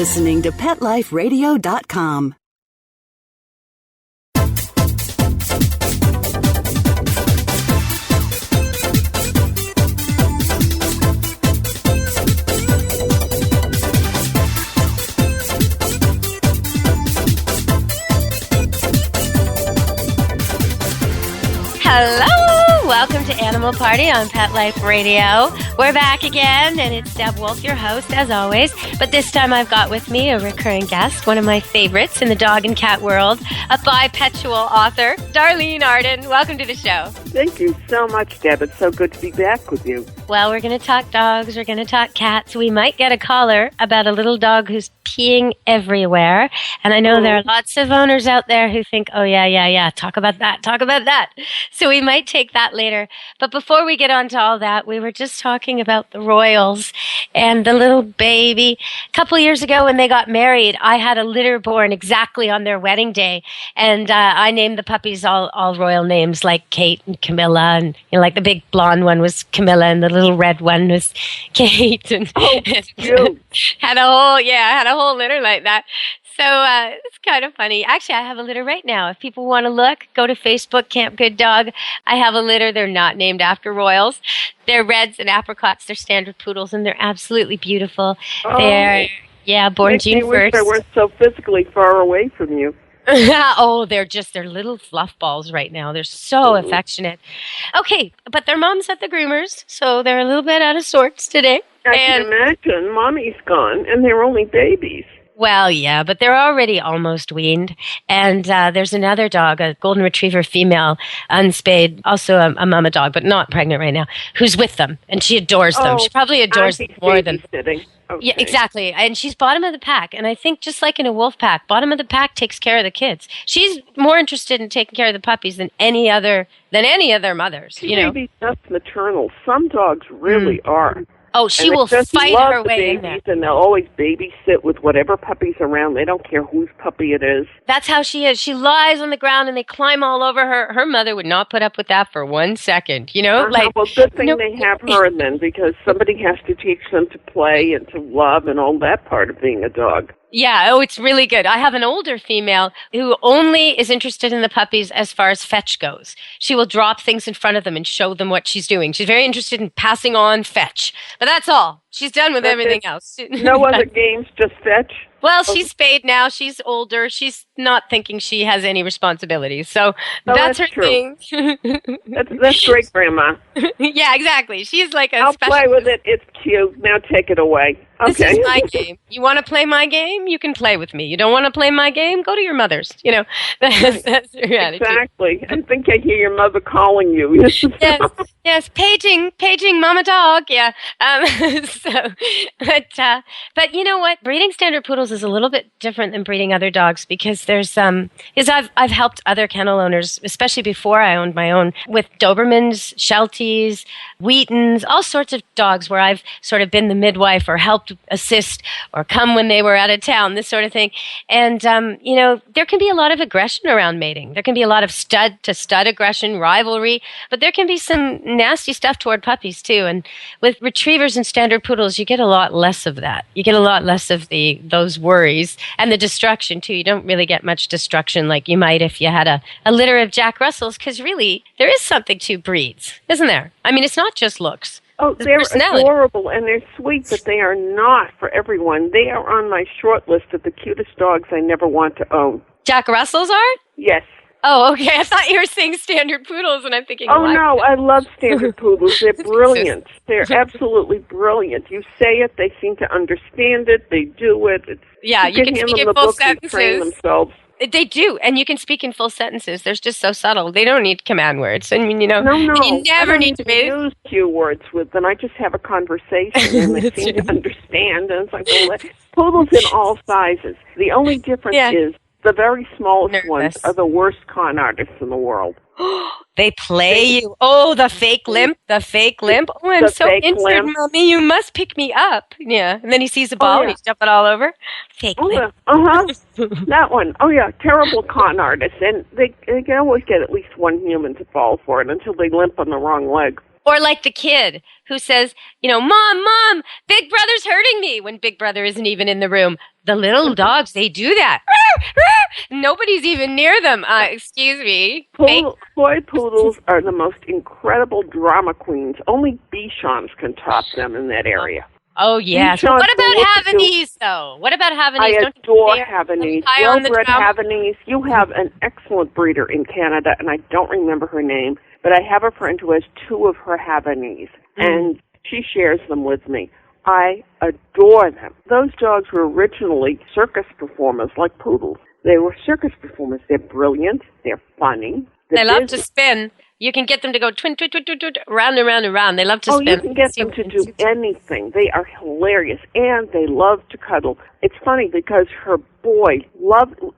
listening to PetLifeRadio.com. Hello! Welcome to Animal Party on Pet Life Radio. We're back again, and it's Deb Wolfe, your host, as always. But this time I've got with me a recurring guest, one of my favorites in the dog and cat world, a bipedal author, Darlene Arden. Welcome to the show. Thank you so much, Deb. It's so good to be back with you. Well, we're going to talk dogs. We're going to talk cats. We might get a caller about a little dog who's peeing everywhere. And I know there are lots of owners out there who think, oh, yeah, talk about that. So we might take that later. But before we get on to all that, we were just talking about the Royals and the little baby. A couple years ago when they got married, I had a litter born exactly on their wedding day. And I named the puppies all royal names like Kate and Camilla. And like the big blonde one was Camilla and the little red one was Kate. And, had a whole litter like that. So it's kind of funny. Actually, I have a litter right now. If people want to look, go to Facebook, Camp Good Dog. I have a litter. They're not named after royals. They're reds and apricots. They're standard poodles, and they're absolutely beautiful. They're, born June 1st. They weren't so physically far away from you. They're little fluff balls right now. They're so affectionate. Okay, but their mom's at the groomers, so they're a little bit out of sorts today. I can imagine. Mommy's gone, and they're only babies. Well, yeah, but they're already almost weaned. And there's another dog, a golden retriever female, unspayed, also a mama dog, but not pregnant right now, who's with them. And she adores them. She probably adores them more than... Okay. Yeah, exactly. And she's bottom of the pack. And I think just like in a wolf pack, bottom of the pack takes care of the kids. She's more interested in taking care of the puppies than any other mothers. Maybe that's maternal. Some dogs really are. Oh, she will fight her way in there. And they'll always babysit with whatever puppy's around. They don't care whose puppy it is. That's how she is. She lies on the ground and they climb all over her. Her mother would not put up with that for 1 second, Well, good thing they have her then, because somebody has to teach them to play and to love and all that part of being a dog. Yeah, it's really good. I have an older female who only is interested in the puppies as far as fetch goes. She will drop things in front of them and show them what she's doing. She's very interested in passing on fetch. But that's all. She's done with everything else. No other games, just fetch? Well, she's spayed now. She's older. She's not thinking she has any responsibilities. So that's her true. thing. That's great, Grandma. Yeah, exactly. She's like a I'll special... play with it. It's cute. Now take it away. Okay. This is my game. You want to play my game? You can play with me. You don't want to play my game? Go to your mother's. That's her attitude. Exactly. I think I hear your mother calling you. Yes, paging Mama Dog. Yeah. But you know what? Breeding standard poodles is a little bit different than breeding other dogs because I've helped other kennel owners, especially before I owned my own, with Dobermans, Shelties, Wheatons, all sorts of dogs where I've sort of been the midwife or helped assist or come when they were out of town, this sort of thing. And, there can be a lot of aggression around mating. There can be a lot of stud-to-stud aggression, rivalry, but there can be some nasty stuff toward puppies too. And with retrievers and standard poodles, you get a lot less of that. You get a lot less of those worries and the destruction too. You don't really get much destruction like you might if you had a litter of Jack Russells, because really there is something to breeds, isn't there? I mean, it's not just looks. Oh, they're adorable and they're sweet, but they are not for everyone. They are on my short list of the cutest dogs I never want to own. Jack Russells are? Yes. Oh, okay. I thought you were saying standard poodles, and I'm thinking, oh, no, I love standard poodles. They're brilliant. They're absolutely brilliant. You say it, they seem to understand it, they do it. You can speak in full sentences. Train themselves. They do, and you can speak in full sentences. They're just so subtle. They don't need command words. I mean, No, you never need to use few words with them. I just have a conversation, and they seem to understand. And it's like, poodles in all sizes. The only difference is the very smallest ones are the worst con artists in the world. They play you. Oh, the fake limp. Oh, I'm so injured, Mommy. You must pick me up. Yeah. And then he sees the ball and he's jumping all over. Fake limp. That one. Oh, yeah. Terrible con artists. And they can always get at least one human to fall for it until they limp on the wrong leg. Or like the kid who says, Mom, Big Brother's hurting me. when Big Brother isn't even in the room. The little dogs, they do that. Nobody's even near them. Excuse me. Toy poodles are the most incredible drama queens. Only bichons can top them in that area. Oh, yes. Well, what about Havanese, though? What about Havanese? I adore Havanese. Well-bred Havanese. You have an excellent breeder in Canada, and I don't remember her name, but I have a friend who has 2 of her Havanese, and she shares them with me. I adore them. Those dogs were originally circus performers, like poodles. They were circus performers. They're brilliant. They're funny. They love to spin. You can get them to go twin, twin, twin, twin, twin, round and round and round. They love to spin. Oh, you can get them to do anything. They are hilarious, and they love to cuddle. It's funny because her boy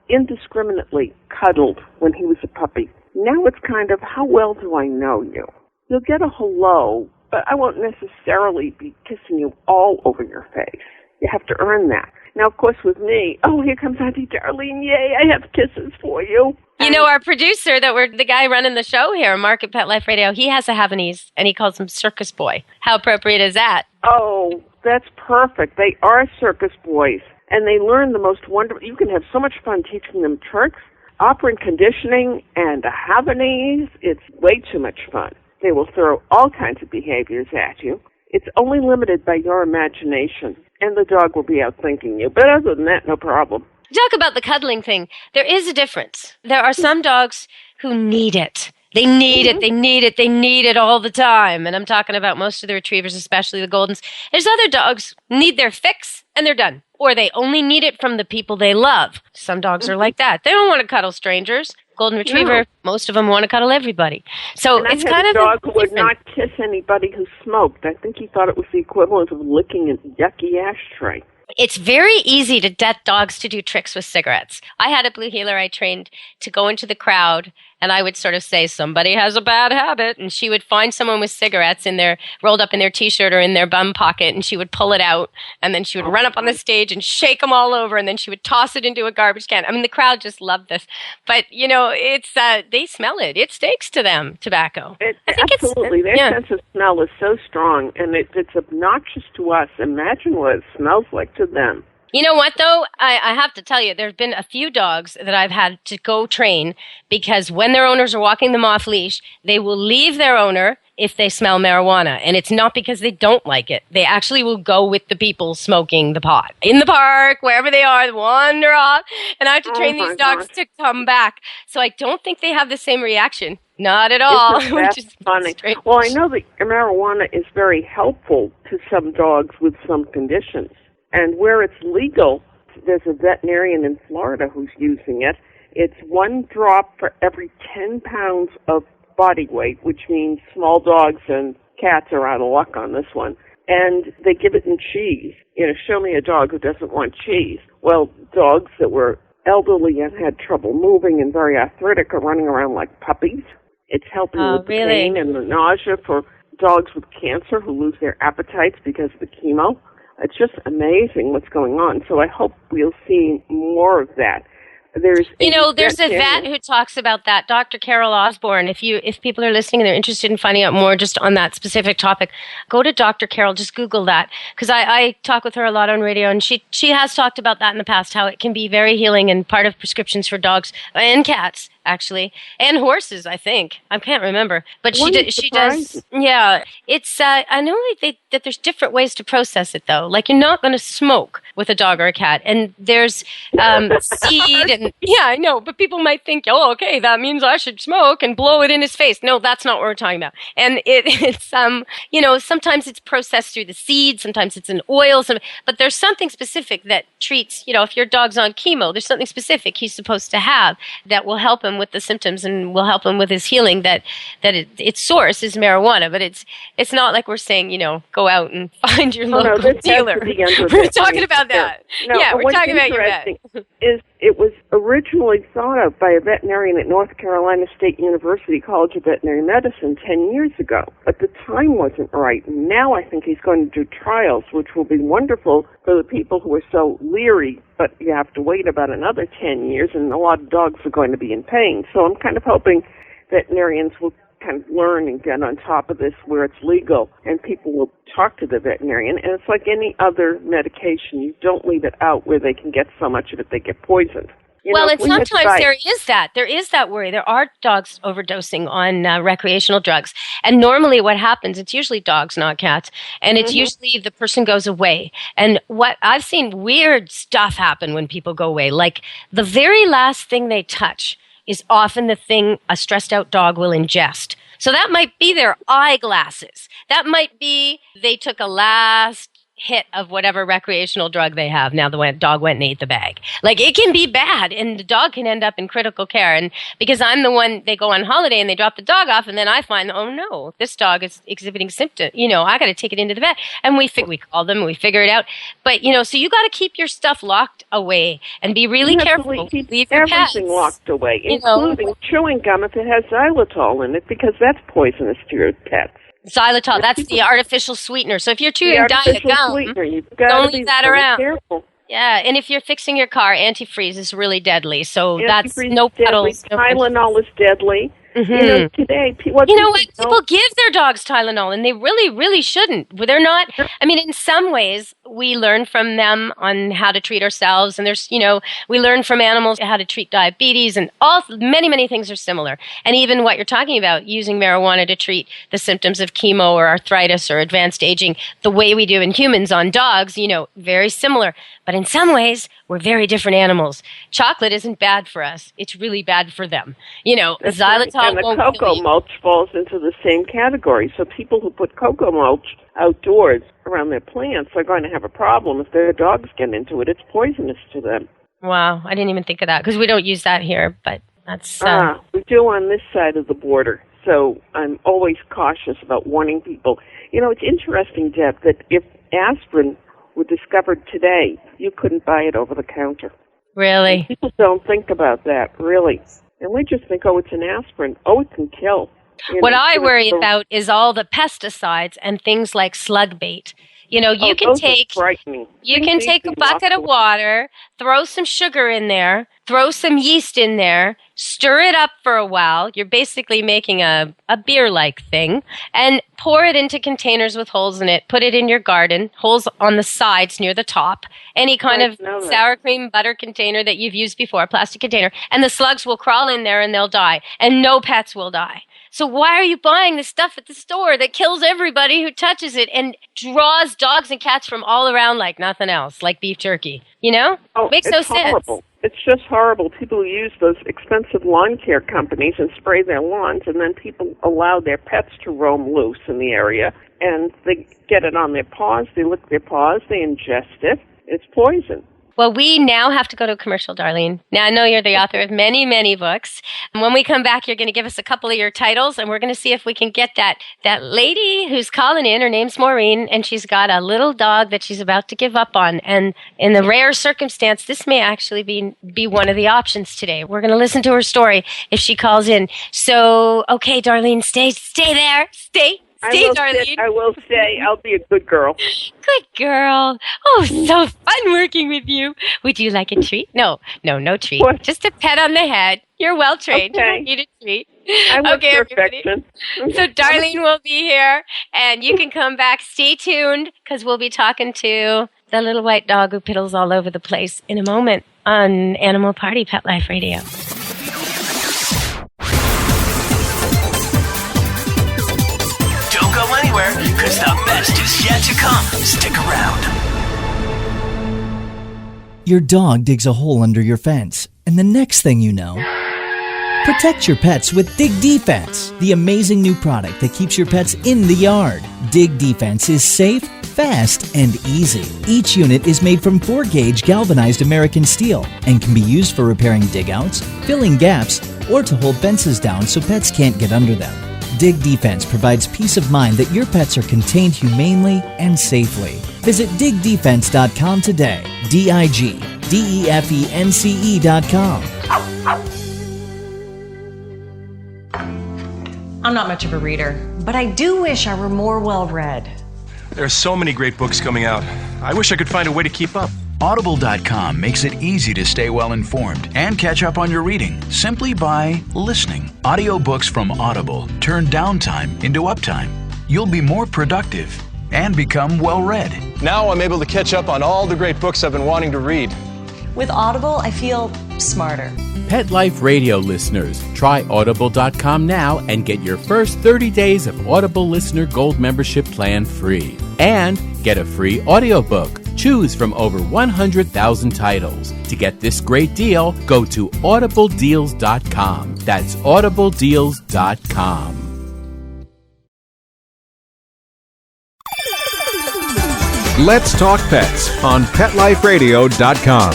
indiscriminately cuddled when he was a puppy. Now it's kind of, how well do I know you? You'll get a hello, but I won't necessarily be kissing you all over your face. You have to earn that. Now, of course, with me, oh, here comes Auntie Darlene. Yay, I have kisses for you. You know, our producer, the guy running the show here, Mark at Pet Life Radio, he has a Havanese, and he calls him Circus Boy. How appropriate is that? Oh, that's perfect. They are circus boys, and they learn the most wonderful. You can have so much fun teaching them tricks, operant conditioning, and a Havanese. It's way too much fun. They will throw all kinds of behaviors at you. It's only limited by your imagination, and the dog will be outthinking you. But other than that, no problem. Talk about the cuddling thing. There is a difference. There are some dogs who need it. They need it. They need it. They need it all the time. And I'm talking about most of the retrievers, especially the Goldens. There's other dogs who need their fix, and they're done. Or they only need it from the people they love. Some dogs are like that. They don't want to cuddle strangers. Golden Retriever, most of them want to cuddle everybody. So it's kind of a dog who would not kiss anybody who smoked. I think he thought it was the equivalent of licking a yucky ashtray. It's very easy to get dogs to do tricks with cigarettes. I had a blue heeler I trained to go into the crowd, and I would sort of say, somebody has a bad habit, and she would find someone with cigarettes rolled up in their T-shirt or in their bum pocket, and she would pull it out, and then she would run up on the stage and shake them all over, and then she would toss it into a garbage can. I mean, the crowd just loved this. But, you know, it's they smell it. It stakes to them, tobacco. Absolutely. Their sense of smell is so strong, and it's obnoxious to us. Imagine what it smells like to them. You know what, though? I have to tell you, there's been a few dogs that I've had to go train because when their owners are walking them off leash, they will leave their owner if they smell marijuana. And it's not because they don't like it. They actually will go with the people smoking the pot. In the park, wherever they are, wander off. And I have to train these dogs to come back. So I don't think they have the same reaction. Not at all. That's funny. Well, I know that marijuana is very helpful to some dogs with some conditions. And where it's legal, there's a veterinarian in Florida who's using it. It's 1 drop for every 10 pounds of body weight, which means small dogs and cats are out of luck on this one. And they give it in cheese. You know, show me a dog who doesn't want cheese. Well, dogs that were elderly and had trouble moving and very arthritic are running around like puppies. It's helping with the pain and the nausea for dogs with cancer who lose their appetites because of the chemo. It's just amazing what's going on. So I hope we'll see more of that. There's a vet who talks about that, Dr. Carol Osborne. If people are listening and they're interested in finding out more just on that specific topic, go to Dr. Carol. Just Google that because I talk with her a lot on radio, and she has talked about that in the past, how it can be very healing and part of prescriptions for dogs and cats. Actually, and horses, I think. I can't remember, but she does. Yeah, it's. I know that there's different ways to process it, though. Like you're not going to smoke with a dog or a cat, and there's seed, and yeah, I know. But people might think, oh, okay, that means I should smoke and blow it in his face. No, that's not what we're talking about. And it's sometimes it's processed through the seed, sometimes it's in oil, but there's something specific that treats. You know, if your dog's on chemo, there's something specific he's supposed to have that will help him with the symptoms and will help him with his healing. That its source is marijuana, but it's not like we're saying, you know, go out and find your local dealer. We're talking about that. No, yeah, we're talking about your vet. It was originally thought of by a veterinarian at North Carolina State University College of Veterinary Medicine 10 years ago, but the time wasn't right. Now I think he's going to do trials, which will be wonderful for the people who are so leery, but you have to wait about another 10 years, and a lot of dogs are going to be in pain. So I'm kind of hoping veterinarians will kind of learn and get on top of this where it's legal, and people will talk to the veterinarian. And it's like any other medication. You don't leave it out where they can get so much of it they get poisoned. Well, and sometimes there is that worry. There are dogs overdosing on recreational drugs. And normally what happens, it's usually dogs, not cats. And it's usually the person goes away. And what I've seen weird stuff happen when people go away. Like the very last thing they touch is often the thing a stressed out dog will ingest. So that might be their eyeglasses. That might be they took a last hit of whatever recreational drug they have. Now the dog went and ate the bag. Like, it can be bad, and the dog can end up in critical care. And because I'm the one, they go on holiday and they drop the dog off, and then I find, oh no, this dog is exhibiting symptoms. I got to take it into the vet. And we call them and we figure it out. But, so you got to keep your stuff locked away and be really careful. Keep Leave your everything pets locked away, including chewing gum if it has xylitol in it, because that's poisonous to your pets. Xylitol, that's the artificial sweetener. So if you're chewing diet gum, don't leave that around. Careful. Yeah, and if you're fixing your car, antifreeze is really deadly. So that's antifreeze no puddles. Tylenol is deadly. Today, People give their dogs Tylenol, and they really, really shouldn't. They're not. I mean, in some ways, we learn from them on how to treat ourselves, and we learn from animals how to treat diabetes, and many, many things are similar. And even what you're talking about, using marijuana to treat the symptoms of chemo or arthritis or advanced aging, the way we do in humans on dogs, very similar. But in some ways, we're very different animals. Chocolate isn't bad for us. It's really bad for them. Xylitol and the cocoa mulch falls into the same category. So people who put cocoa mulch outdoors around their plants are going to have a problem if their dogs get into it. It's poisonous to them. Wow, I didn't even think of that, because we don't use that here, but that's... We do on this side of the border. So I'm always cautious about warning people. It's interesting, Deb, that if aspirin were discovered today, you couldn't buy it over the counter. Really? And people don't think about that, really. And we just think, it's an aspirin. Oh, it can kill. What I worry about is all the pesticides and things like slug bait. You can take a bucket of water, throw some sugar in there, throw some yeast in there, stir it up for a while. You're basically making a beer-like thing, and pour it into containers with holes in it. Put it in your garden, holes on the sides near the top, any kind of sour cream, butter container that you've used before, a plastic container, and the slugs will crawl in there and they'll die, and no pets will die. So why are you buying this stuff at the store that kills everybody who touches it and draws dogs and cats from all around like nothing else, like beef jerky? Makes no sense. It's just horrible. People use those expensive lawn care companies and spray their lawns, and then people allow their pets to roam loose in the area, and they get it on their paws, they lick their paws, they ingest it. It's poison. Well, we now have to go to a commercial, Darlene. Now, I know you're the author of many, many books. And when we come back, you're going to give us a couple of your titles, and we're going to see if we can get that lady who's calling in. Her name's Maureen, and she's got a little dog that she's about to give up on. And in the rare circumstance, this may actually be one of the options today. We're going to listen to her story if she calls in. So, okay, Darlene, stay there. Stay, Darlene. I will stay. I'll be a good girl. Good girl. Oh, so fun working with you. Would you like a treat? No treat. What? Just a pet on the head. You're well trained. Okay. You don't need a treat. I want perfection. So Darlene will be here, and you can come back. Stay tuned, because we'll be talking to the little white dog who piddles all over the place in a moment on Animal Party Pet Life Radio. Go anywhere, because the best is yet to come. Stick around. Your dog digs a hole under your fence, and the next thing you know, protect your pets with Dig Defense, the amazing new product that keeps your pets in the yard. Dig Defense is safe, fast, and easy. Each unit is made from 4-gauge galvanized American steel and can be used for repairing dig-outs, filling gaps, or to hold fences down so pets can't get under them. Dig Defense provides peace of mind that your pets are contained humanely and safely. Visit digdefense.com today. DIGDEFENCE.com. I'm not much of a reader, but I do wish I were more well-read. There are so many great books coming out. I wish I could find a way to keep up. Audible.com makes it easy to stay well informed and catch up on your reading simply by listening. Audiobooks from Audible turn downtime into uptime. You'll be more productive and become well read. Now I'm able to catch up on all the great books I've been wanting to read. With Audible, I feel smarter. Pet Life Radio listeners, try Audible.com now and get your first 30 days of Audible Listener Gold membership plan free. And get a free audiobook. Choose from over 100,000 titles. To get this great deal, go to audibledeals.com. That's audibledeals.com. Let's Talk Pets on PetLifeRadio.com.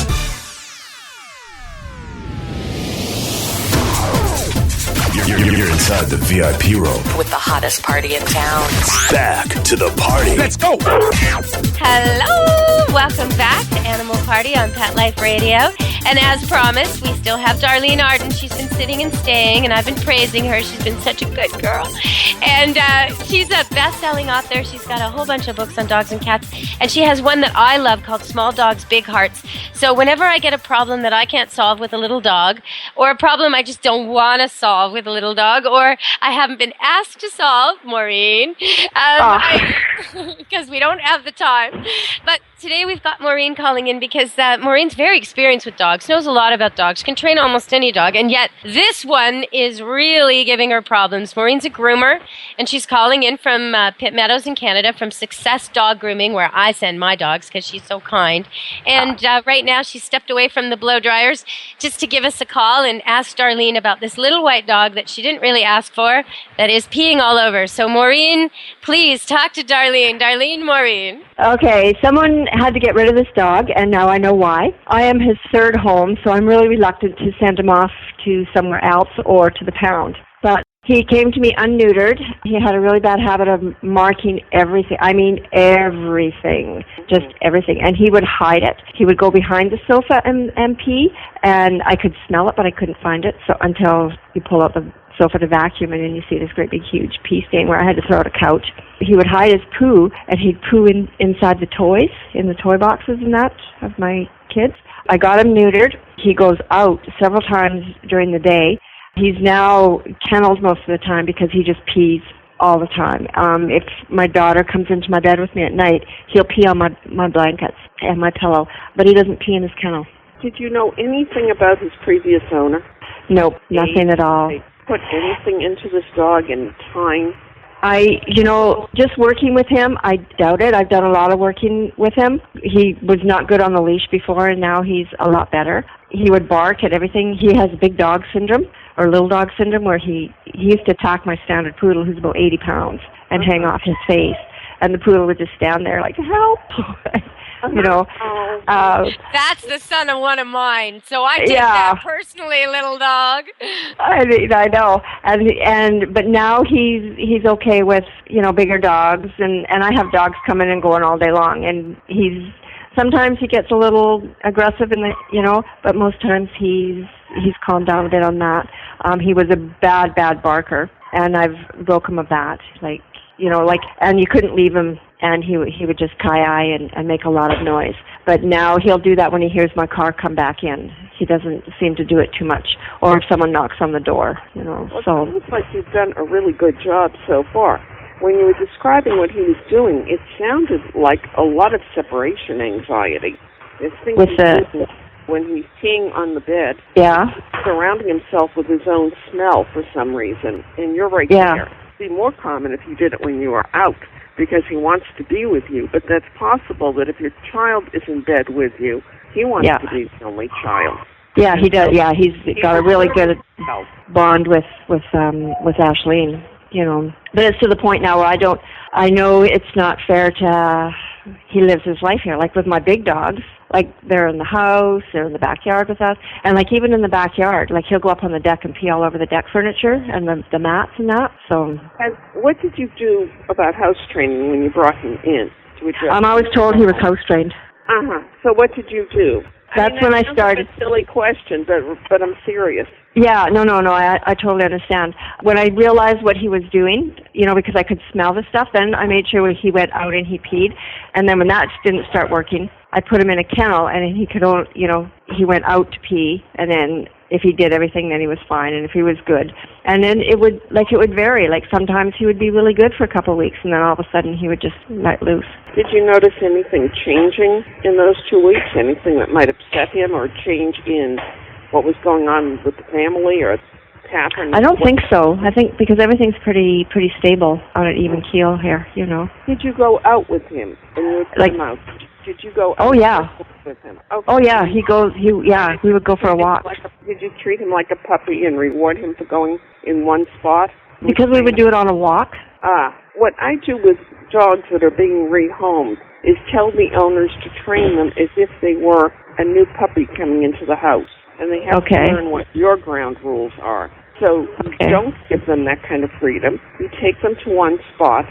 You're inside the VIP room with the hottest party in town. Back to the party. Let's go. Hello! Welcome back to Animal Party on Pet Life Radio. And as promised, we still have Darlene Arden. She's been sitting and staying, and I've been praising her. She's been such a good girl. And she's a best-selling author. She's got a whole bunch of books on dogs and cats. And she has one that I love called Small Dogs, Big Hearts. So whenever I get a problem that I can't solve with a little dog, or a problem I just don't want to solve with a little dog, or I haven't been asked to solve, Maureen, because we don't have the time. But today we've got Maureen calling in because Maureen's very experienced with dogs, knows a lot about dogs, can train almost any dog, and yet this one is really giving her problems. Maureen's a groomer, and she's calling in from Pitt Meadows in Canada from Success Dog Grooming, where I send my dogs because she's so kind. And right now she's stepped away from the blow dryers just to give us a call and ask Darlene about this little white dog that she didn't really ask for that is peeing all over. So Maureen, please talk to Darlene. Darlene, Maureen. Okay, someone had to get rid of this dog, and now I know why. I am his third home, so I'm really reluctant to send him off to somewhere else or to the pound. But he came to me unneutered. He had a really bad habit of marking everything. I mean everything, just everything. And he would hide it. He would go behind the sofa and pee, and I could smell it, but I couldn't find it. So until you pull out the sofa to vacuum, and then you see this great big huge pee stain where I had to throw out a couch. He would hide his poo, and he'd poo inside the toys, in the toy boxes and that of my kids. I got him neutered. He goes out several times during the day. He's now kennelled most of the time because he just pees all the time. If my daughter comes into my bed with me at night, he'll pee on my blankets and my pillow, but he doesn't pee in his kennel. Did you know anything about his previous owner? Nope, nothing at all. Put anything into this dog in time? Just working with him, I doubt it. I've done a lot of working with him. He was not good on the leash before, and now he's a lot better. He would bark at everything. He has big dog syndrome, or little dog syndrome, where he used to attack my standard poodle, who's about 80 pounds, and hang off his face. And the poodle would just stand there like, help! That's the son of one of mine, so I take that personally, little dog. I know, but now he's okay with bigger dogs, and I have dogs coming and going all day long, and sometimes he gets a little aggressive but most times he's calmed down a bit on that. He was a bad barker, and I've broke him of that, and you couldn't leave him. And he would just ki-eye and make a lot of noise. But now he'll do that when he hears my car come back in. He doesn't seem to do it too much. Or if someone knocks on the door, Well, it looks like you've done a really good job so far. When you were describing what he was doing, it sounded like a lot of separation anxiety. When he's peeing on the bed, surrounding himself with his own smell for some reason. And you're right there. It'd be more common if you did it when you were out, because he wants to be with you. But that's possible that if your child is in bed with you, he wants to be the only child. Yeah, he does. Yeah, he's got a really good bond with Ashleen, But it's to the point now where I know it's not fair he lives his life here. Like with my big dogs, like they're in the house, they're in the backyard with us, and like even in the backyard, like he'll go up on the deck and pee all over the deck furniture and the mats and that. So. And what did you do about house training when you brought him in? I was told he was house trained. So what did you do? That's when I started. That's a silly question, but I'm serious. Yeah, no, I totally understand. When I realized what he was doing, because I could smell the stuff, then I made sure he went out and he peed. And then when that didn't start working, I put him in a kennel, and he could only, he went out to pee, and then if he did everything, then he was fine, and if he was good. And then it would vary. Like sometimes he would be really good for a couple of weeks, and then all of a sudden he would just let loose. Did you notice anything changing in those 2 weeks? Anything that might upset him or change in what was going on with the family or pattern? I don't think so. I think because everything's pretty stable on an even keel here, Did you go out with him and you would put him out? Did you go out with him? Okay. Oh, yeah. We would go for a walk. Did you treat him like a puppy and reward him for going in one spot? Because we would do it on a walk. What I do with dogs that are being rehomed is tell the owners to train them as if they were a new puppy coming into the house. And they have to learn what your ground rules are. So you don't give them that kind of freedom. You take them to one spot.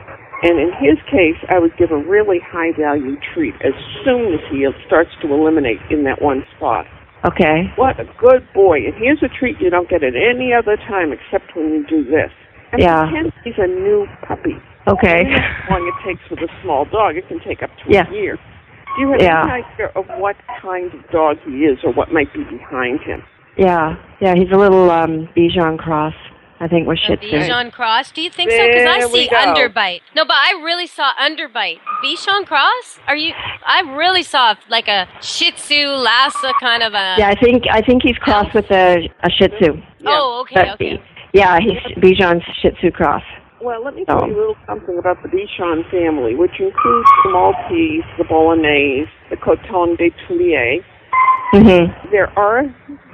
And in his case, I would give a really high-value treat as soon as he starts to eliminate in that one spot. Okay. What a good boy. And here's a treat you don't get at any other time except when you do this. And pretend he's a new puppy. Okay. How long it takes with a small dog. It can take up to a year. Do you have any idea of what kind of dog he is or what might be behind him? Yeah, he's a little bichon cross. I think with shitzu. Bichon cross? Do you think so? Because I see underbite. No, but I really saw underbite. Bichon cross? I really saw like a shitzu, Lhasa kind of a... Yeah, I think he's crossed with a shitzu. Oh, okay. Yeah, he's Bichon's shitzu cross. Well, let me tell you a little something about the bichon family, which includes the Maltese, the Bolognese, the Coton de Toulier. Mm-hmm. There are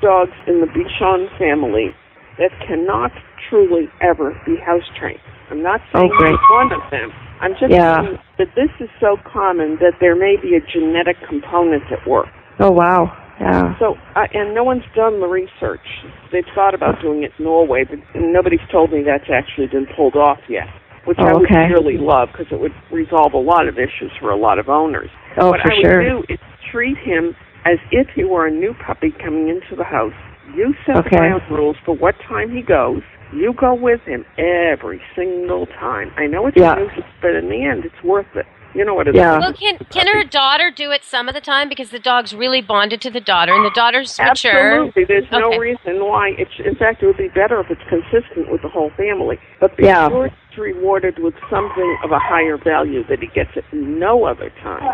dogs in the bichon family that cannot truly ever be house trained. I'm not saying he's one of them. I'm just saying that this is so common that there may be a genetic component at work. Oh, wow. Yeah. So, and no one's done the research. They've thought about doing it in Norway, but nobody's told me that's actually been pulled off yet, which I would really love because it would resolve a lot of issues for a lot of owners. Oh, what for I would sure. do is treat him as if he were a new puppy coming into the house. You set the ground rules for what time he goes. You go with him every single time. I know it's a nuisance, but in the end, it's worth it. You know what it is. Well, can her daughter do it some of the time because the dog's really bonded to the daughter and the daughter's mature? Absolutely. There's no reason why. In fact, it would be better if it's consistent with the whole family. But be sure it's rewarded with something of a higher value that he gets at no other time.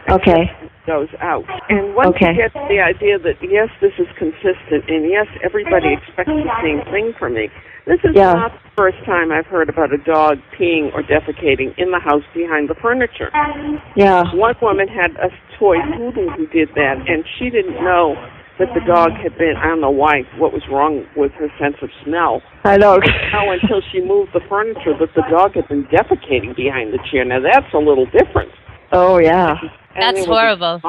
Okay. Goes out. And once you get the idea that, yes, this is consistent, and yes, everybody expects the same thing from me, this is not the first time I've heard about a dog peeing or defecating in the house behind the furniture. Yeah. One woman had a toy poodle who did that, and she didn't know that the dog had been, I don't know why, what was wrong with her sense of smell. I know. Until she moved the furniture that the dog had been defecating behind the chair. Now, that's a little different. Oh, yeah. That's horrible.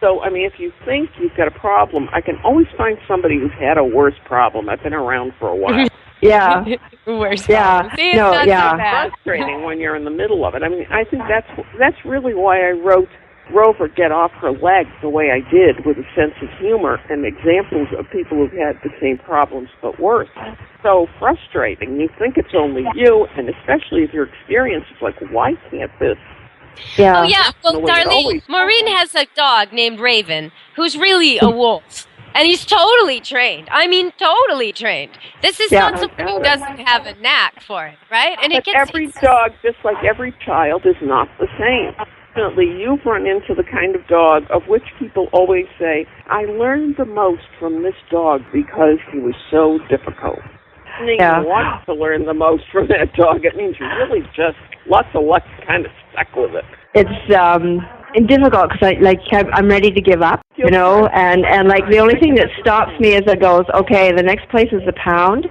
So, I mean, if you think you've got a problem, I can always find somebody who's had a worse problem. I've been around for a while. Yeah. Worse. Yeah. See, it's not so bad. It's frustrating when you're in the middle of it. I mean, I think that's really why I wrote Rover Get Off Her Leg the way I did, with a sense of humor and examples of people who've had the same problems but worse. So frustrating. You think it's only you, and especially if your experience is like, why can't this? Yeah. Oh, yeah. Well, Darlene, Maureen has a dog named Raven who's really a wolf. And he's totally trained. I mean, totally trained. This is not somebody who doesn't have a knack for it, right? And but every dog, just like every child, is not the same. Fortunately, you've run into the kind of dog of which people always say, I learned the most from this dog because he was so difficult. And you want to learn the most from that dog. It means you really just, lots of luck kind of stuck with it. It's difficult because I'm ready to give up, you know, and like the only thing that stops me is it goes, okay, the next place is the pound,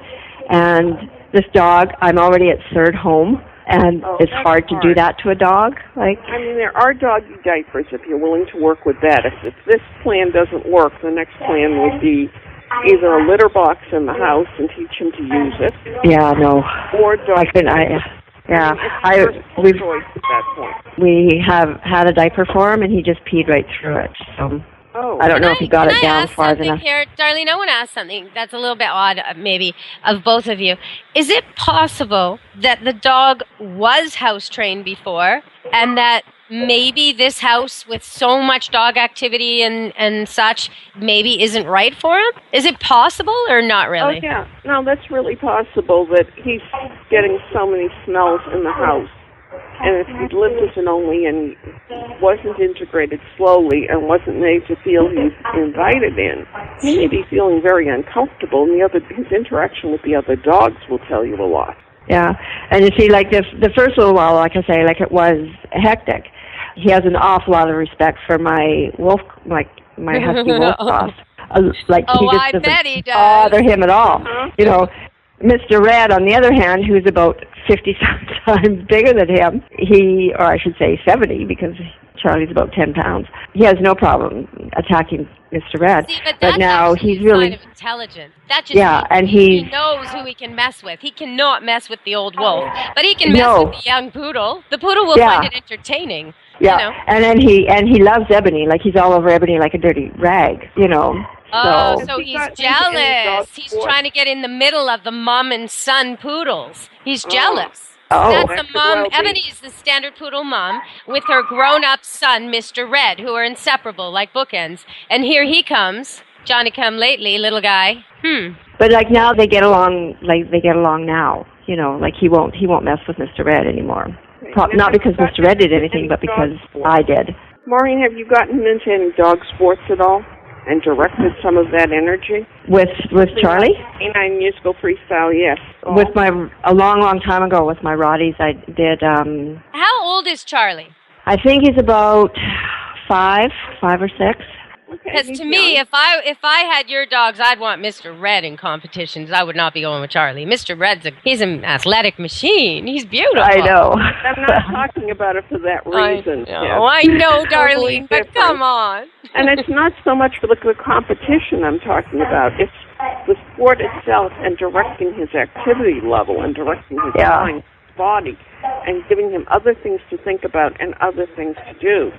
and this dog, I'm already at third home, and it's hard to do that to a dog. I mean, there are doggy diapers if you're willing to work with that. If this plan doesn't work, the next plan would be either a litter box in the house and teach him to use it. Yeah, no. Or dog. We have had a diaper for him, and he just peed right through it. So Oh. I don't know if he got it down far enough. Here, Darlene, I want to ask something that's a little bit odd, maybe, of both of you. Is it possible that the dog was house trained before, and that maybe this house with so much dog activity and such maybe isn't right for him? Is it possible or not really? Oh, yeah. No, that's really possible that he's getting so many smells in the house. And if he lived as an only and wasn't integrated slowly and wasn't made to feel he's invited in, he may be feeling very uncomfortable, and his interaction with the other dogs will tell you a lot. Yeah, and you see, like the first little while, like I say, like it was hectic. He has an awful lot of respect for my wolf, my husky wolf cross. Like he just doesn't bother him at all. You know, Mr. Red, on the other hand, who's about 50 times bigger than him, or I should say 70, because Charlie's about 10 pounds. He has no problem attacking Mr. Red. See, but now he's really kind of intelligent. That just means and he knows who he can mess with. He cannot mess with the old wolf, but he can mess with the young poodle. The poodle will find it entertaining. Yeah, you know? and then he loves Ebony. Like he's all over Ebony like a dirty rag. You know. So he's jealous. He's trying to get in the middle of the mom and son poodles. He's jealous. That's the mom. Ebony is the standard poodle mom with her grown-up son, Mr. Red, who are inseparable, like bookends. And here he comes, Johnny come lately, little guy. But like now they get along. Like they get along now. You know, like he won't mess with Mr. Red anymore. Not because Mr. Red did anything, but because I did. Maureen, have you gotten into any dog sports at all? And directed some of that energy? With Charlie? Canine musical freestyle, yes. With a long time ago with my Rotties, I did. How old is Charlie? I think he's about 5 or 6. Because to me, if I had your dogs, I'd want Mr. Red in competitions. I would not be going with Charlie. Mr. Red's he's an athletic machine. He's beautiful. I know. I'm not talking about it for that reason. I know, Darlene, but come on. And it's not so much for the competition I'm talking about. It's the sport itself and directing his activity level and directing his mind, body, and giving him other things to think about and other things to do.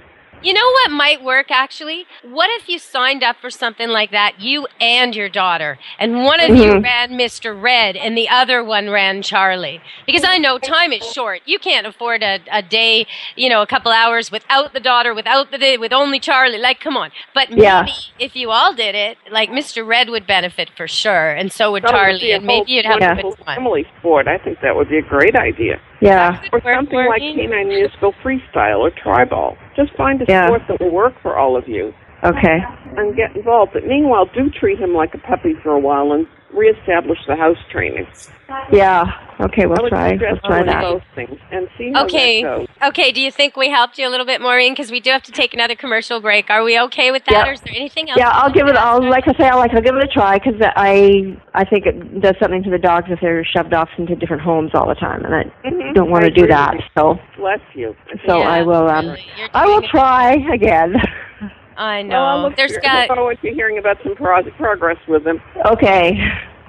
You know what might work, actually? What if you signed up for something like that, you and your daughter, and one of you ran Mr. Red and the other one ran Charlie? Because I know time is short. You can't afford a day, a couple hours without the daughter, with only Charlie. Like, come on. But maybe if you all did it, like Mr. Red would benefit for sure, and so would Charlie, and maybe you'd have a good time. Family sport. I think that would be a great idea. Yeah. Or something like canine musical freestyle or tribal. Just find a sport that will work for all of you. Okay. And get involved. But meanwhile, do treat him like a puppy for a while and reestablish the house training. Yeah. Okay, we'll try that. Those things and see how that goes. Okay, do you think we helped you a little bit, Maureen? Because we do have to take another commercial break. Are we okay with that, or is there anything else? Yeah, I'll give it a try, because I think it does something to the dogs if they're shoved off into different homes all the time, and I don't want to do that. So bless you. So I will. I will try again. I know. Well, look forward to hearing about some progress with them. Okay.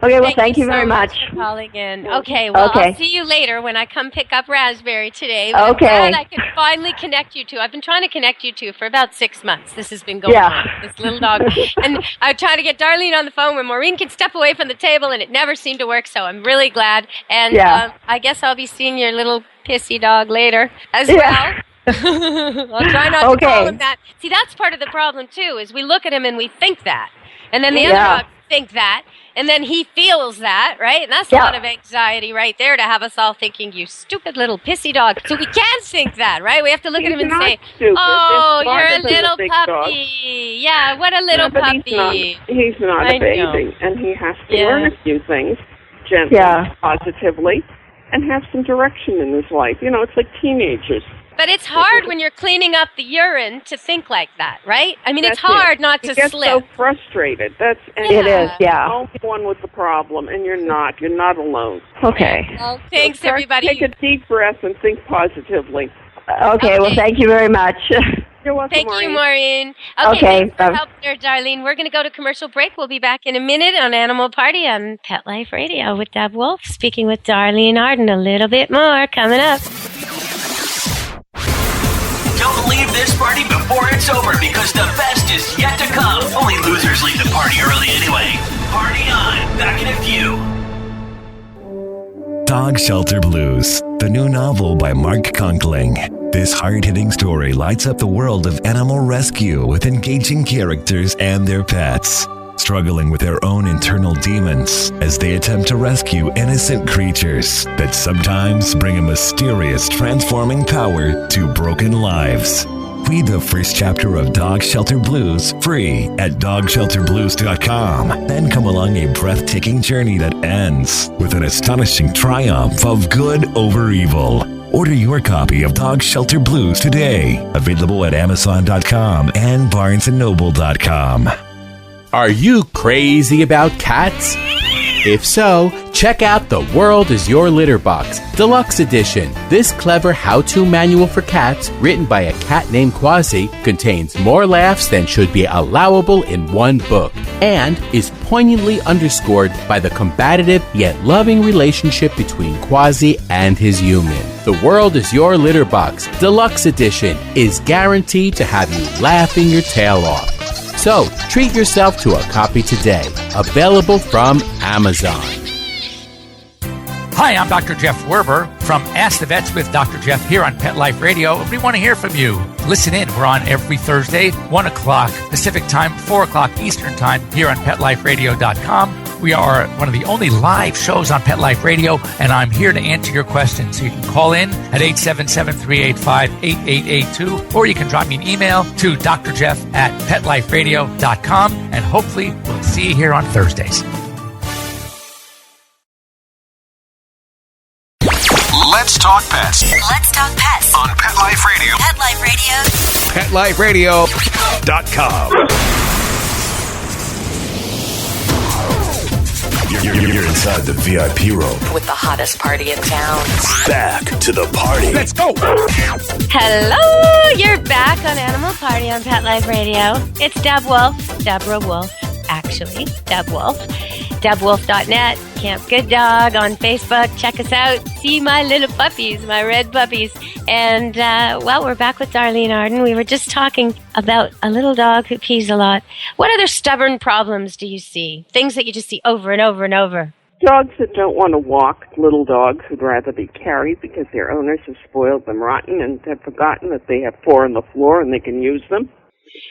Okay, well, thank you very much. For calling in. Okay, well, I'll see you later when I come pick up Raspberry today. But okay. I'm glad I could finally connect you two. I've been trying to connect you two for about 6 months. This has been going on, this little dog. And I tried to get Darlene on the phone when Maureen could step away from the table, and it never seemed to work, so I'm really glad. And I guess I'll be seeing your little pissy dog later as well. I'll try not to call him that. See, that's part of the problem, too, is we look at him and we think that. And then the other dogs think that. And then he feels that, right? And that's a lot of anxiety right there to have us all thinking, you stupid little pissy dog. So we can't think that, right? We have to look at him and say, stupid. Oh, you're a little puppy. Yeah, what a little puppy. He's not a baby. And he has to learn a few things gently, positively, and have some direction in his life. It's like teenagers. But it's hard when you're cleaning up the urine to think like that, right? I mean, it's hard not to slip. You get so frustrated. It is, yeah. You're the only one with the problem, and you're not. You're not alone. Okay. Well, thanks, everybody. Take a deep breath and think positively. Okay, well, thank you very much. You're welcome, Thank you, Maureen. Okay. Thanks for help there, Darlene. We're going to go to commercial break. We'll be back in a minute on Animal Party on Pet Life Radio with Deb Wolfe, speaking with Darlene Arden. A little bit more coming up. Don't leave this party before it's over, because the best is yet to come. Losers leave the party early anyway. Party on. Back in a few. Dog Shelter Blues, the new novel by Mark Conkling. This hard-hitting story lights up the world of animal rescue with engaging characters and their pets, struggling with their own internal demons as they attempt to rescue innocent creatures that sometimes bring a mysterious transforming power to broken lives. Read the first chapter of Dog Shelter Blues free at dogshelterblues.com. Then come along a breathtaking journey that ends with an astonishing triumph of good over evil. Order your copy of Dog Shelter Blues today. Available at Amazon.com and BarnesandNoble.com. Are you crazy about cats? If so, check out The World is Your Litter Box, Deluxe Edition. This clever how-to manual for cats, written by a cat named Quasi, contains more laughs than should be allowable in one book, and is poignantly underscored by the combative yet loving relationship between Quasi and his human. The World is Your Litter Box, Deluxe Edition, is guaranteed to have you laughing your tail off. So, treat yourself to a copy today. Available from Amazon. Hi, I'm Dr. Jeff Werber from Ask the Vets with Dr. Jeff here on Pet Life Radio. We want to hear from you. Listen in. We're on every Thursday, 1 o'clock Pacific Time, 4 o'clock Eastern Time here on PetLifeRadio.com. We are one of the only live shows on Pet Life Radio, and I'm here to answer your questions. So you can call in at 877-385-8882, or you can drop me an email to drjeff@PetLifeRadio.com, and hopefully we'll see you here on Thursdays. Let's talk pets. Let's talk pets On Pet Life Radio. Pet Life Radio. PetLifeRadio.com. You're inside the VIP room. with the hottest party in town. Back to the party. Let's go. Hello, you're back on Animal Party on Pet Life Radio. It's Deb Wolfe, Deborah Wolfe, actually, Deb Wolfe. DebWolfe.net, Camp Good Dog on Facebook. Check us out. See my little puppies, my red puppies. And, well, we're back with Darlene Arden. We were just talking about a little dog who pees a lot. What other stubborn problems do you see? Things that you just see over and over and over. Dogs that don't want to walk, little dogs who'd rather be carried because their owners have spoiled them rotten and have forgotten that they have 4 on the floor and they can use them.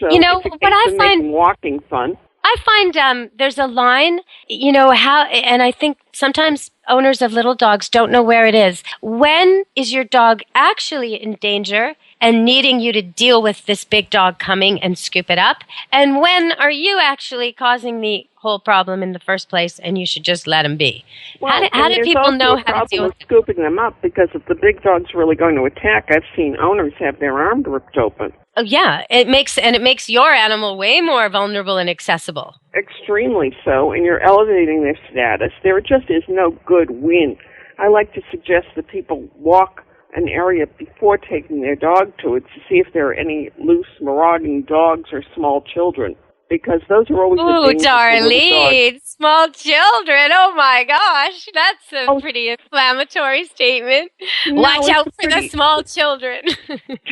So you know, what I find walking fun. I find there's a line, you know, and I think sometimes owners of little dogs don't know where it is. When is your dog actually in danger and needing you to deal with this big dog coming and scoop it up? And when are you actually causing the whole problem in the first place and you should just let him be? Well, how do people know how to deal with it? Scooping them up, because if the big dog's really going to attack, I've seen owners have their arm ripped open. Oh, yeah, it makes your animal way more vulnerable and accessible. Extremely so, and you're elevating their status. There just is no good win. I like to suggest that people walk an area before taking their dog to it to see if there are any loose, marauding dogs or small children, because those are always the dangerous Darlene, small children. Oh, my gosh. That's a pretty inflammatory statement. No, Watch out for the small children.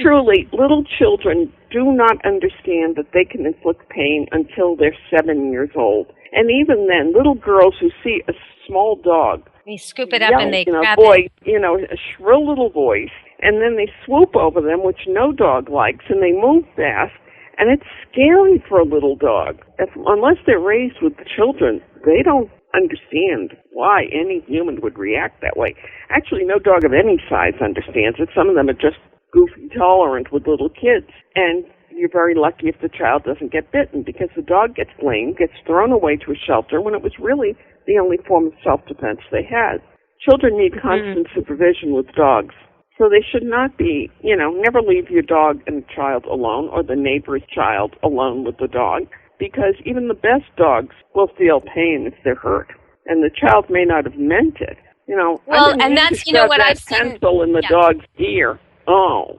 Truly, little children do not understand that they can inflict pain until they're 7 years old. And even then, little girls who see a small dog, they scoop it up and they grab it. A shrill little voice, and then they swoop over them, which no dog likes, and they move fast. And it's scary for a little dog. Unless they're raised with the children, they don't understand why any human would react that way. Actually, no dog of any size understands it. Some of them are just goofy tolerant with little kids. And you're very lucky if the child doesn't get bitten, because the dog gets blamed, gets thrown away to a shelter when it was really the only form of self-defense they had. Children need constant supervision with dogs. So they should not be, never leave your dog and child alone, or the neighbor's child alone with the dog, because even the best dogs will feel pain if they're hurt. And the child may not have meant it. Well, and that's, what I've seen. Pencil in the dog's ear. Well,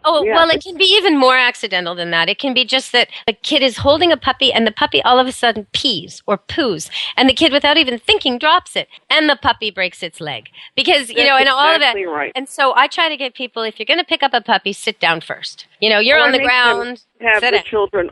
it can be even more accidental than that. It can be just that the kid is holding a puppy and the puppy all of a sudden pees or poos, and the kid, without even thinking, drops it, and the puppy breaks its leg. Because, That's and all of that. Right. And so I try to get people, if you're going to pick up a puppy, sit down first. You're on the make ground. them have sit the down. children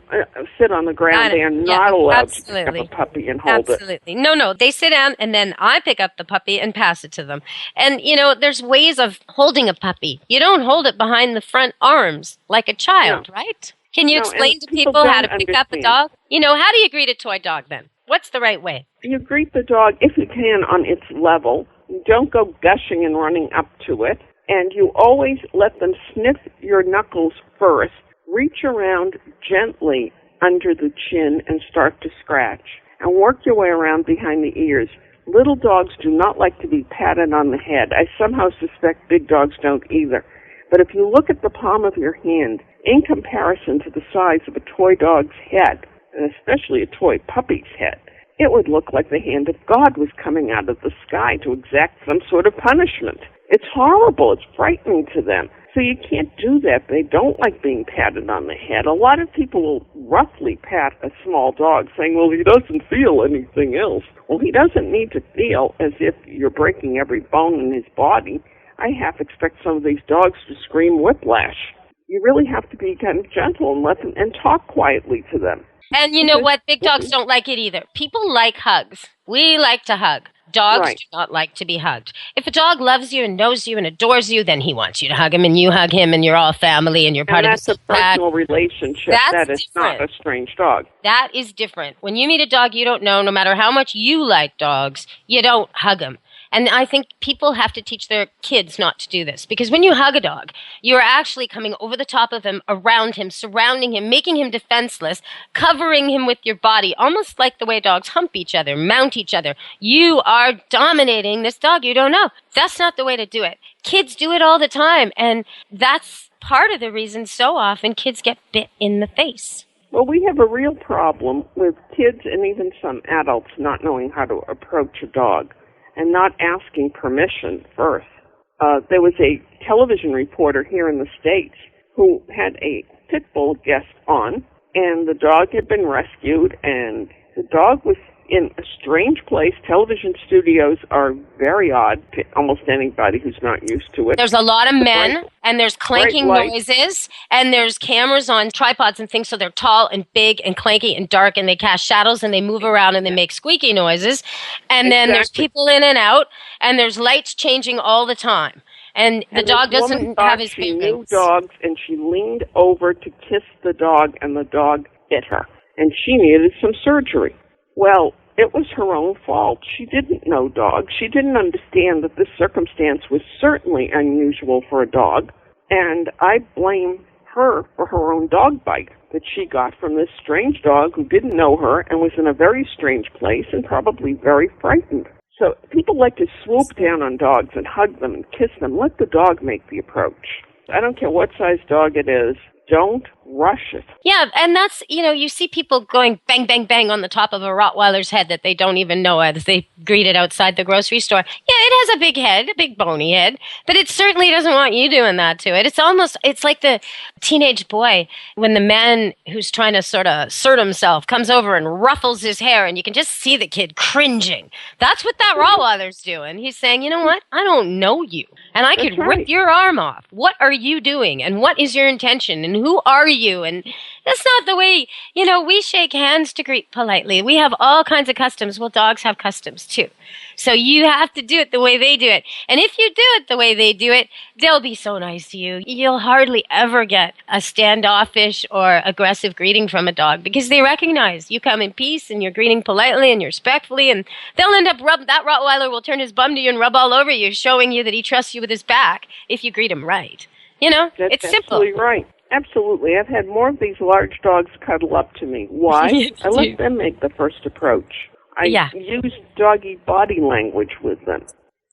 sit on the ground. They are not allowed to pick up a puppy and hold it. Absolutely. No. They sit down, and then I pick up the puppy and pass it to them. And, there's ways of holding a puppy. You don't hold it behind the front arms like a child, right? Can you explain to people how to pick up a dog? How do you greet a toy dog then? What's the right way? You greet the dog, if you can, on its level. You don't go gushing and running up to it. And you always let them sniff your knuckles first. Reach around gently under the chin and start to scratch. And work your way around behind the ears. Little dogs do not like to be patted on the head. I somehow suspect big dogs don't either. But if you look at the palm of your hand, in comparison to the size of a toy dog's head, and especially a toy puppy's head, it would look like the hand of God was coming out of the sky to exact some sort of punishment. It's horrible. It's frightening to them. So you can't do that. They don't like being patted on the head. A lot of people will roughly pat a small dog, saying, well, he doesn't feel anything else. Well, he doesn't need to feel as if you're breaking every bone in his body. I half expect some of these dogs to scream whiplash. You really have to be kind of gentle and let them and talk quietly to them. And you know what? Big dogs don't like it either. People like hugs. We like to hug. Dogs do not like to be hugged. If a dog loves you and knows you and adores you, then he wants you to hug him, and you hug him, and you're all family, and you're part of the that's a personal relationship. That is different. not a strange dog. That is different. When you meet a dog you don't know, no matter how much you like dogs, you don't hug them. And I think people have to teach their kids not to do this. Because when you hug a dog, you're actually coming over the top of him, around him, surrounding him, making him defenseless, covering him with your body, almost like the way dogs hump each other, mount each other. You are dominating this dog you don't know. That's not the way to do it. Kids do it all the time. And that's part of the reason so often kids get bit in the face. Well, we have a real problem with kids and even some adults not knowing how to approach a dog and not asking permission first. There was a television reporter here in the States who had a pit bull guest on, and the dog had been rescued, and the dog was in a strange place. Television studios are very odd to almost anybody who's not used to it. There's a lot of men, and there's clanking noises, and there's cameras on tripods and things, so they're tall and big and clanky and dark, and they cast shadows, and they move around, and they make squeaky noises. And then there's people in and out, and there's lights changing all the time. And the dog doesn't have his She knew dogs, and she leaned over to kiss the dog, and the dog bit her. And she needed some surgery. Well, it was her own fault. She didn't know dogs. She didn't understand that this circumstance was certainly unusual for a dog. And I blame her for her own dog bite that she got from this strange dog who didn't know her and was in a very strange place and probably very frightened. So people like to swoop down on dogs and hug them and kiss them. Let the dog make the approach. I don't care what size dog it is. Don't rush it. Yeah, and that's, you see people going bang, bang, bang on the top of a Rottweiler's head that they don't even know as they greet it outside the grocery store. Yeah, it has a big head, a big bony head, but it certainly doesn't want you doing that to it. It's like the teenage boy when the man who's trying to sort of assert himself comes over and ruffles his hair, and you can just see the kid cringing. That's what that Rottweiler's doing. He's saying, you know what? I don't know you, and I could rip your arm off. What are you doing, and what is your intention, and who are you? And that's not the way, we shake hands to greet politely. We have all kinds of customs. Well, dogs have customs too. So you have to do it the way they do it. And if you do it the way they do it, they'll be so nice to you. You'll hardly ever get a standoffish or aggressive greeting from a dog because they recognize you come in peace and you're greeting politely and you're respectfully, and they'll end up that Rottweiler will turn his bum to you and rub all over you, showing you that he trusts you with his back if you greet him right. It's simple. Absolutely right. Absolutely. I've had more of these large dogs cuddle up to me. Why? I let them make the first approach. I use doggy body language with them.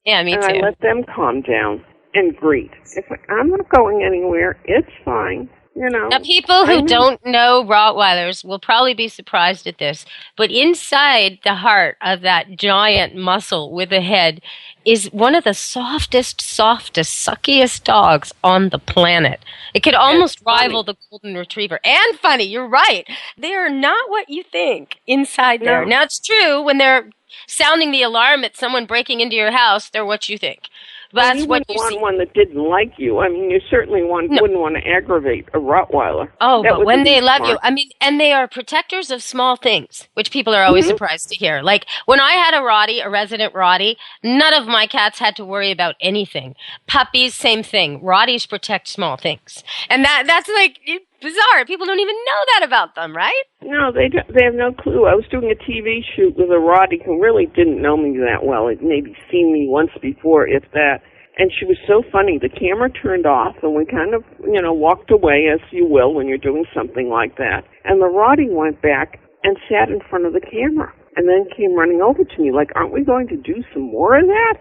Yeah, me too. And I let them calm down and greet. If I'm not going anywhere, it's fine. Now, people who don't know Rottweilers will probably be surprised at this, but inside the heart of that giant muscle with a head is one of the softest, suckiest dogs on the planet. It could almost rival the golden retriever. And funny, you're right. They are not what you think inside there. Now, it's true, when they're sounding the alarm at someone breaking into your house, they're what you think. That's you what wouldn't want one that didn't like you. I mean, you certainly wouldn't want to aggravate a Rottweiler. Oh, That but would when be they love smart. you, I mean, and they are protectors of small things, which people are always surprised to hear. Like when I had a resident Rottie, none of my cats had to worry about anything. Puppies, same thing. Rotties protect small things, and that's like bizarre. People don't even know that about them, right? No, they have no clue. I was doing a TV shoot with a Rottie who really didn't know me that well. Had maybe seen me once before, if that. And she was so funny. The camera turned off, and we kind of, walked away, as you will when you're doing something like that. And the Rottie went back and sat in front of the camera, and then came running over to me like, aren't we going to do some more of that?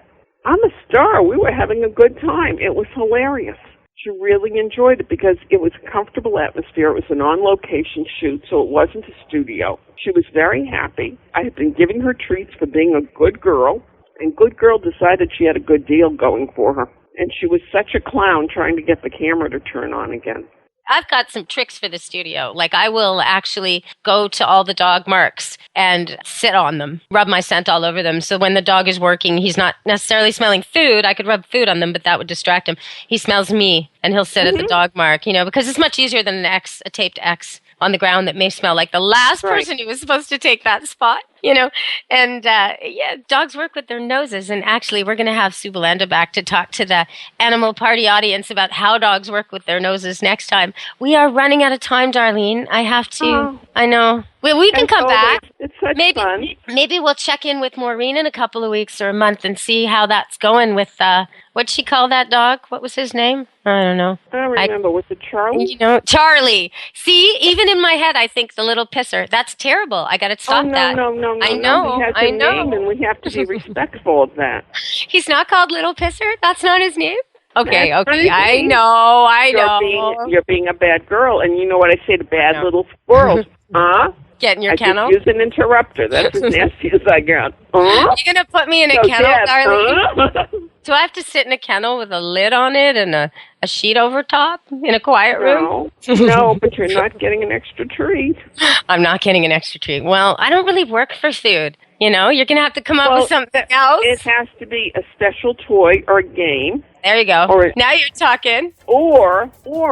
I'm a star. We were having a good time. It was hilarious. She really enjoyed it because it was a comfortable atmosphere. It was an on-location shoot, so it wasn't a studio. She was very happy. I had been giving her treats for being a good girl, and good girl decided she had a good deal going for her. And she was such a clown trying to get the camera to turn on again. I've got some tricks for the studio. Like I will actually go to all the dog marks and sit on them, rub my scent all over them. So when the dog is working, he's not necessarily smelling food. I could rub food on them, but that would distract him. He smells me, and he'll sit at the dog mark, because it's much easier than a taped X on the ground that may smell like the last person who was supposed to take that spot, And, dogs work with their noses. And actually, we're going to have Sue Belanda back to talk to the Animal Party audience about how dogs work with their noses next time. We are running out of time, Darlene. I have to. I know. We can come back. It's such fun. Maybe we'll check in with Maureen in a couple of weeks or a month and see how that's going with, what'd she call that dog? What was his name? I don't know. I don't remember. Was it Charlie? Charlie. See, even in my head, I think the little pisser. That's terrible. I got to stop that. No. I know. He has a name, and we have to be respectful of that. He's not called Little Pisser? That's not his name? Okay. I know. You're being a bad girl, and you know what I say to bad little squirrels? Huh? Get in your kennel? I just use an interrupter. That's as nasty as I got. You're going to put me in a kennel, darling? Do I have to sit in a kennel with a lid on it and a sheet over top in a quiet room? No, but you're not getting an extra treat. I'm not getting an extra treat. Well, I don't really work for food. You're going to have to come up with something else. It has to be a special toy or a game. There you go. Now you're talking. Or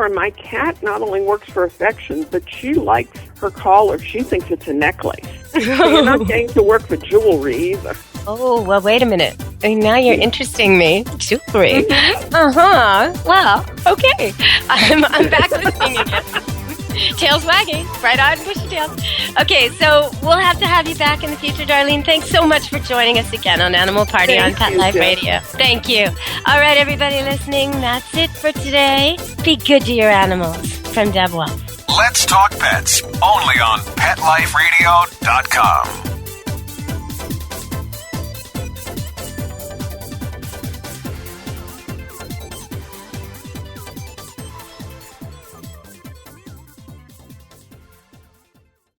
my cat not only works for affection, but she likes her collar. She thinks it's a necklace. So you're not getting to work for jewelry either. Oh, well, wait a minute. Now you're interesting me. Jewelry. Well, okay. I'm back listening again. Tails wagging, bright-eyed, bushy tails. Okay, so we'll have to have you back in the future, Darlene. Thanks so much for joining us again on Animal Party on Pet Life Radio. Thank you. All right, everybody listening, that's it for today. Be good to your animals. From Deb Wolfe. Let's Talk Pets, only on PetLifeRadio.com.